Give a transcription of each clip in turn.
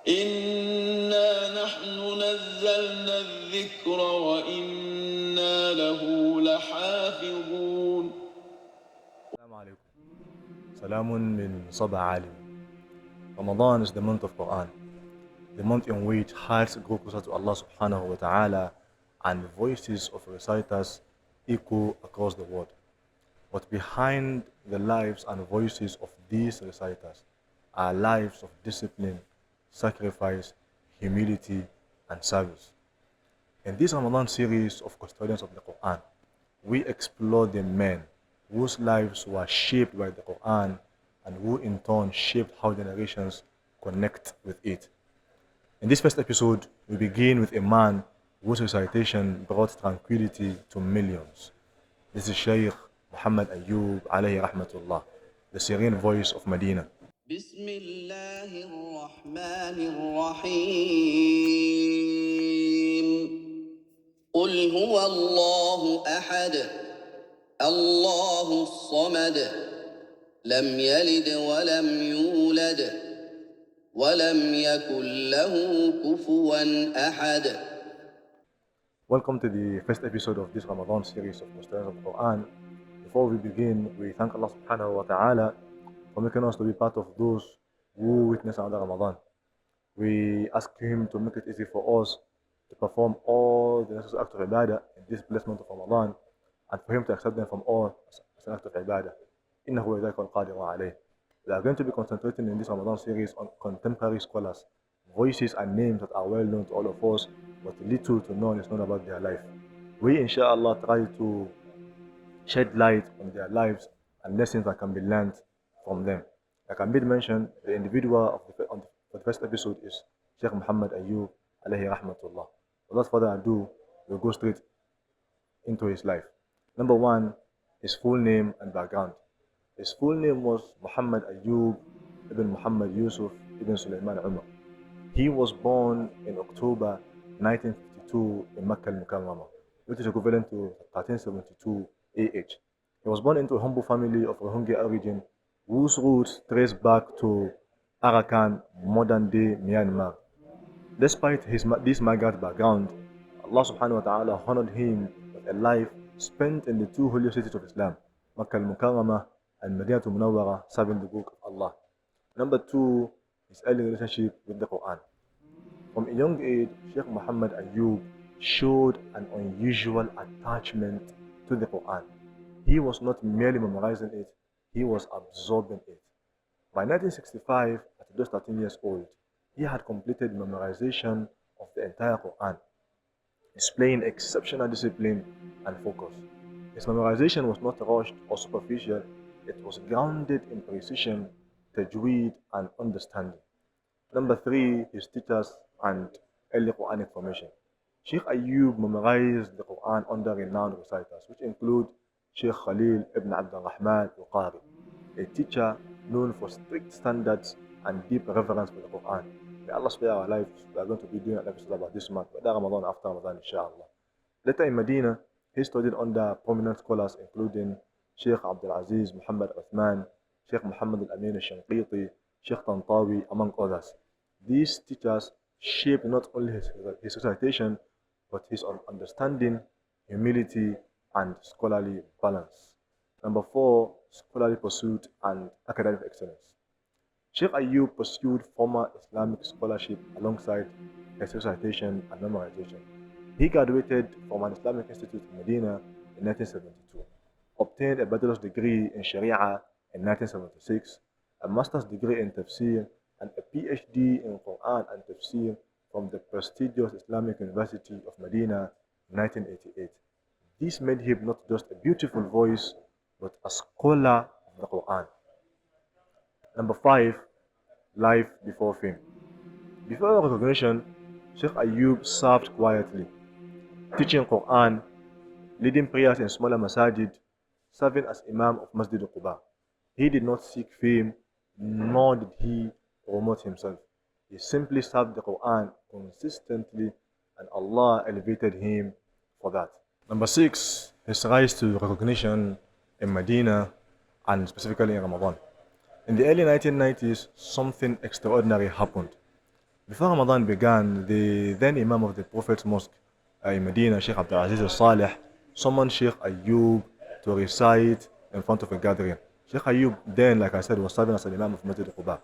إنا نحن نزلنا الذكر وإنا له لحافظون. السلام عليكم. سلام من صبا عالم. Ramadan is the month of Qur'an, the month in which hearts grow closer to Allah subhanahu wa ta'ala and voices of reciters echo across the world. But behind the lives and voices of these reciters are lives of discipline, sacrifice, humility, and service. In this Ramadan series of Custodians of the Qur'an, we explore the men whose lives were shaped by the Qur'an and who in turn shaped how generations connect with it. In this first episode, we begin with a man whose recitation brought tranquility to millions. This is Shaykh Muhammad Ayyub alayhi rahmatullah, the serene voice of Medina. بسم الله الرحمن الرحيم. قل هو الله أحد الله الصمد لم يلد ولم يولد ولم يكن له كفوا أحد. Welcome to the first episode of this Ramadan series of Custodians of the Quran. Before we begin, we thank Allah subhanahu wa ta'ala for making us to be part of those who witness another Ramadan. We ask Him to make it easy for us to perform all the necessary acts of ibadah in this blessed month of Ramadan, and for Him to accept them from all as an act of ibadah. إِنَّهُ وَذَلِكَ الْقَادِرُ عَلَيْهِ. We are going to be concentrating in this Ramadan series on contemporary scholars, voices and names that are well known to all of us, but little to none is known about their life. We, inshallah, try to shed light on their lives and lessons that can be learned from them. Like I made mention, the individual for the first episode is Sheikh Muhammad Ayyub alayhi rahmatullah. Without further ado, we'll go straight into his life. Number one, his full name and background. His full name was Muhammad Ayyub ibn Muhammad Yusuf ibn Sulaiman Umar. He was born in October 1952 in Makkah al-Mukarramah, which is equivalent to 1372 AH. He was born into a humble family of Rohingya origin whose roots trace back to Arakan, modern-day Myanmar. Despite this migrant background, Allah subhanahu wa ta'ala honored him with a life spent in the two holy cities of Islam, Makkah al-Mukarramah and Medina al-Munawwara, serving the book of Allah. Number two, his early relationship with the Qur'an. From a young age, Sheikh Muhammad Ayyub showed an unusual attachment to the Qur'an. He was not merely memorizing it, he was absorbing it. By 1965, at just 13 years old, he had completed memorization of the entire Qur'an, displaying exceptional discipline and focus. His memorization was not rushed or superficial, it was grounded in precision, tajweed, and understanding. Number three, his teachers and early Quranic formation. Sheikh Ayyub memorized the Qur'an under renowned reciters, which include Sheikh Khalil ibn Abdul Rahman al-Qari, a teacher known for strict standards and deep reverence for the Qur'an. May Allah spare our lives. We are going to be doing an episode about this month, but Ramadan after Ramadan, inshallah. Later in Medina, he studied under prominent scholars including Sheikh Abdul Aziz Muhammad Uthman, Sheikh Muhammad al-Amin al-Shanqiti, Sheikh Tantawi, among others. These teachers shaped not only his recitation, but his understanding, humility, and scholarly balance. Number four, scholarly pursuit and academic excellence. Sheikh Ayyub pursued formal Islamic scholarship alongside his recitation and memorization. He graduated from an Islamic institute in Medina in 1972, obtained a bachelor's degree in Sharia in 1976, a master's degree in Tafsir, and a PhD in Qur'an and Tafsir from the prestigious Islamic University of Medina in 1988. This made him not just a beautiful voice, but a scholar of the Qur'an. Number five, life before fame. Before recognition, Sheikh Ayyub served quietly, teaching Qur'an, leading prayers in smaller masajid, serving as Imam of Masjid al-Quba. He did not seek fame, nor did he promote himself. He simply served the Qur'an consistently, and Allah elevated him for that. Number six, his rise to recognition in Medina and specifically in Ramadan. In the early 1990s, something extraordinary happened. Before Ramadan began, the then Imam of the Prophet's Mosque in Medina, Sheikh Abdul Aziz al-Saleh, summoned Sheikh Ayyub to recite in front of a gathering. Sheikh Ayyub then, like I said, was serving as an Imam of Masjid al-Quba.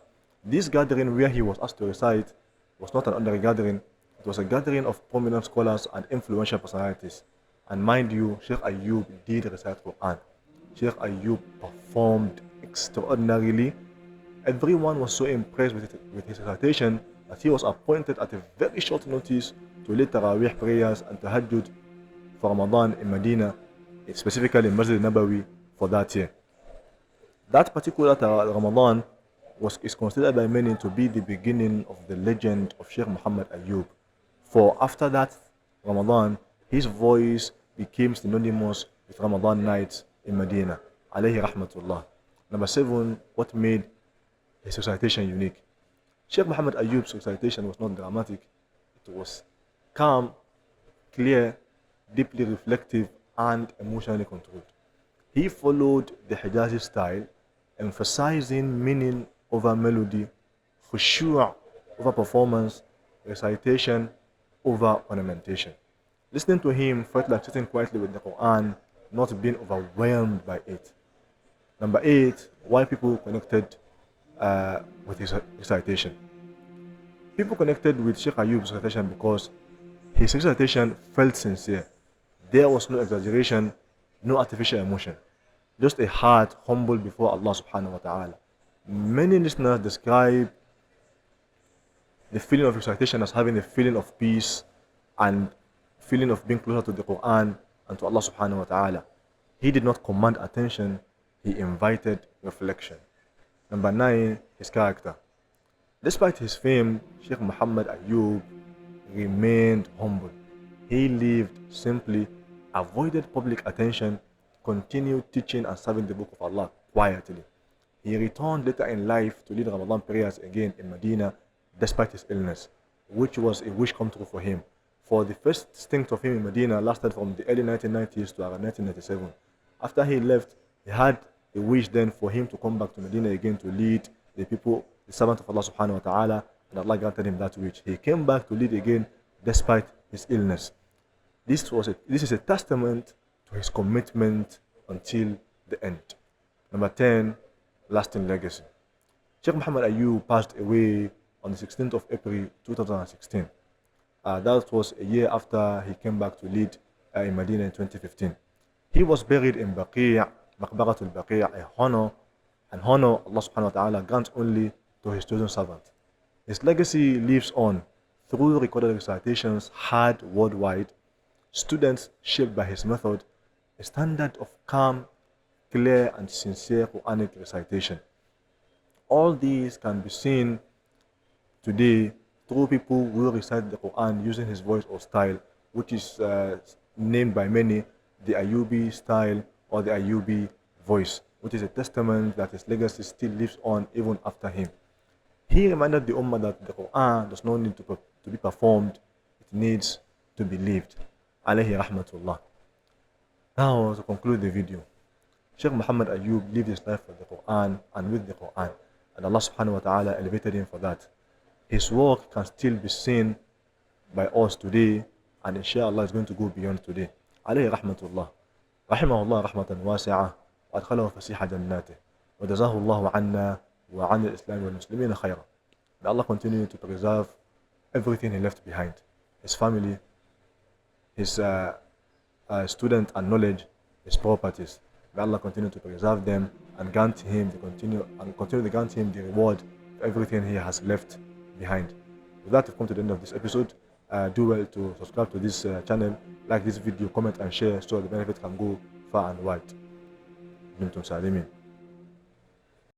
This gathering where he was asked to recite was not an ordinary gathering. It was a gathering of prominent scholars and influential personalities. And mind you, Sheikh Ayyub did recite Qur'an. Sheikh Ayyub performed extraordinarily. Everyone was so impressed with his recitation that he was appointed at a very short notice to lead Taraweeh prayers and Tahajjud for Ramadan in Medina, specifically in Masjid Nabawi for that year. That particular Ramadan is considered by many to be the beginning of the legend of Sheikh Muhammad Ayyub. For after that Ramadan, his voice became synonymous with Ramadan nights in Medina. Alayhi rahmatullah. Number 7, what made his recitation unique? Sheikh Muhammad Ayyub's recitation was not dramatic. It was calm, clear, deeply reflective, and emotionally controlled. He followed the Hijazi style, emphasizing meaning over melody, khushu' over performance, recitation over ornamentation. Listening to him felt like sitting quietly with the Qur'an, not being overwhelmed by it. Number 8, why people connected with his recitation. People connected with Sheikh Ayyub's recitation because his recitation felt sincere. There was no exaggeration, no artificial emotion, just a heart humble before Allah subhanahu wa ta'ala. Many listeners describe the feeling of recitation as having a feeling of peace and feeling of being closer to the Qur'an and to Allah subhanahu wa ta'ala. He did not command attention, he invited reflection. Number 9, his character. Despite his fame, Sheikh Muhammad Ayyub remained humble. He lived simply, avoided public attention, continued teaching and serving the Book of Allah quietly. He returned later in life to lead Ramadan prayers again in Medina despite his illness, which was a wish come true for him. For the first stint of him in Medina lasted from the early 1990s to around 1997. After he left, he had a wish then for him to come back to Medina again to lead the people, the servant of Allah subhanahu wa ta'ala, and Allah granted him that wish. He came back to lead again despite his illness. This is a testament to his commitment until the end. Number 10, lasting legacy. Sheikh Muhammad Ayyub passed away on the 16th of April 2016. That was a year after he came back to lead in Medina in 2015. He was buried in Baqi', Maqbaratul Baqi', an honor Allah subhanahu wa ta'ala grants only to his chosen servant. His legacy lives on through recorded recitations heard worldwide, students shaped by his method, a standard of calm, clear and sincere Quranic recitation. All these can be seen today through people who recite the Quran using his voice or style, which is named by many the Ayyubi style or the Ayyubi voice, which is a testament that his legacy still lives on even after him. He reminded the Ummah that the Quran does not need to be performed, it needs to be lived. Alayhi rahmatullah. Now, to conclude the video, Sheikh Muhammad Ayyub lived his life for the Quran and with the Quran, and Allah subhanahu wa ta'ala elevated him for that. His work can still be seen by us today, and inshallah is going to go beyond today. Alayhi rahmatullah. Rahimahullah rahmatan wasi'ah, wa adkhalahu fasiha jannatih, wa jazahu Allahu anna wa an al-Islam wal Muslimin khayra. May Allah continue to preserve everything he left behind, his family, his student and knowledge, his properties. May Allah continue to preserve them and continue to grant him the reward for everything he has left behind. With that, we've come to the end of this episode. Do well to subscribe to this channel, like this video, comment and share so the benefit can go far and wide. Dumtum Salimin.